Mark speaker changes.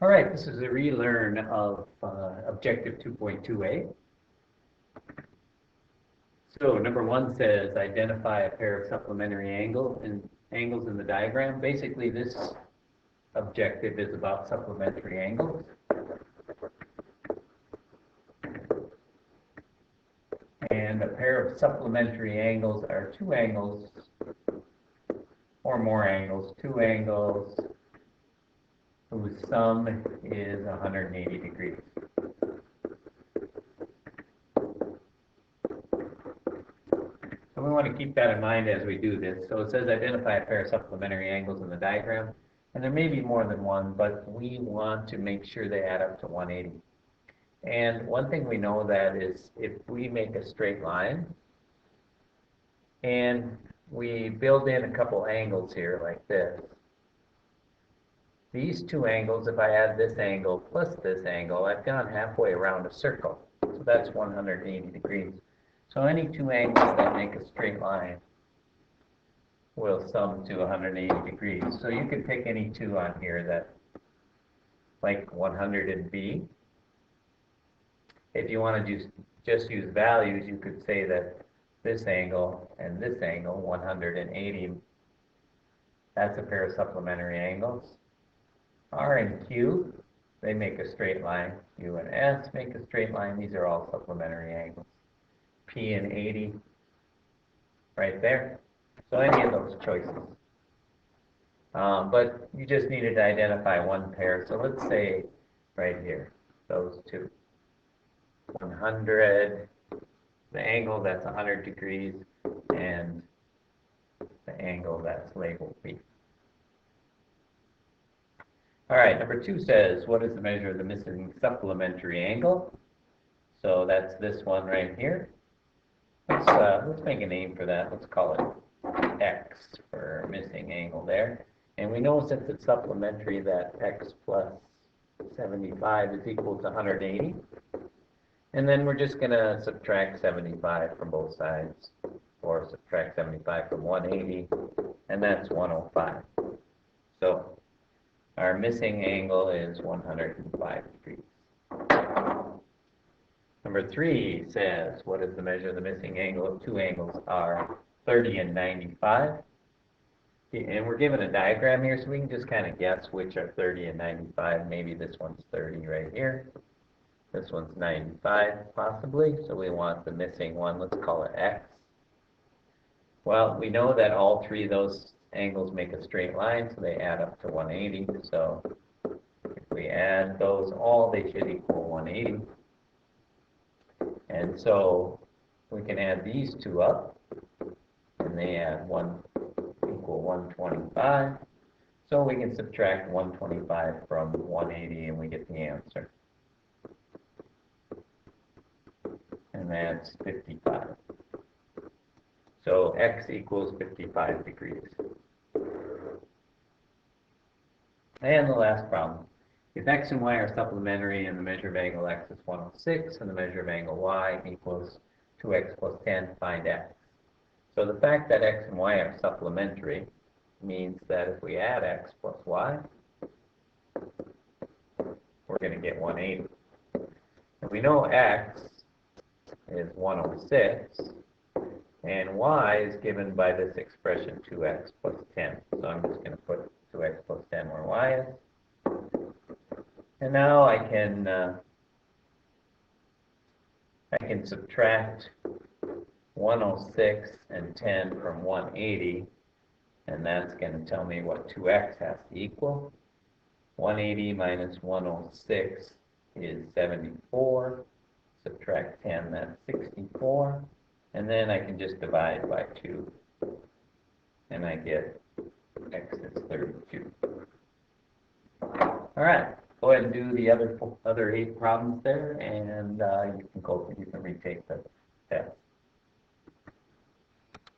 Speaker 1: All right, this is a relearn of Objective 2.2a. So number one says identify a pair of supplementary angles in the diagram. Basically, this objective is about supplementary angles. And a pair of supplementary angles are two angles or more angles, two angles whose sum is 180 degrees. So we want to keep that in mind as we do this. So it says identify a pair of supplementary angles in the diagram. And there may be more than one, but we want to make sure they add up to 180. And one thing we know that is if we make a straight line and we build in a couple angles here like this, these two angles, if I add this angle plus this angle, I've gone halfway around a circle. So that's 180 degrees. So any two angles that make a straight line will sum to 180 degrees. So you could pick any two on here that, like 100 and B. If you want to just use values, you could say that this angle and this angle, 180, that's a pair of supplementary angles. R and Q, they make a straight line. U and S make a straight line. These are all supplementary angles. P and 80, right there. So any of those choices. But you just needed to identify one pair. So let's say right here, those two. 100, the angle that's 100 degrees, and the angle that's labeled B. All right, number two says, what is the measure of the missing supplementary angle? So that's this one right here. Let's make a name for that. Let's call it X for missing angle there. And we know since it's supplementary that X plus 75 is equal to 180. And then we're just going to subtract 75 from both sides, or subtract 75 from 180, and that's 105. So our missing angle is 105 degrees. Number three says, what is the measure of the missing angle of two angles are 30 and 95? And we're given a diagram here, so we can just kind of guess which are 30 and 95. Maybe this one's 30 right here. This one's 95, possibly, so we want the missing one. Let's call it X. Well, we know that all three of those angles make a straight line, so they add up to 180. So if we add those all, they should equal 180. And so we can add these two up, and they add equal 125. So we can subtract 125 from 180, and we get the answer. And that's 55. So X equals 55 degrees. And the last problem. If X and Y are supplementary and the measure of angle X is 106 and the measure of angle Y equals 2X plus 10, find X. So the fact that X and Y are supplementary means that if we add X plus Y, we're going to get 180. And we know X is 106, and Y is given by this expression 2X plus 10. So I'm just going to put 2X plus 10 where Y is. And now I can subtract 106 and 10 from 180, and that's going to tell me what 2X has to equal. 180 minus 106 is 74. Subtract 10, that's 64. And then I can just divide by 2, and I get X is 32. All right. Go ahead and do the other 8 problems there, and you can retake the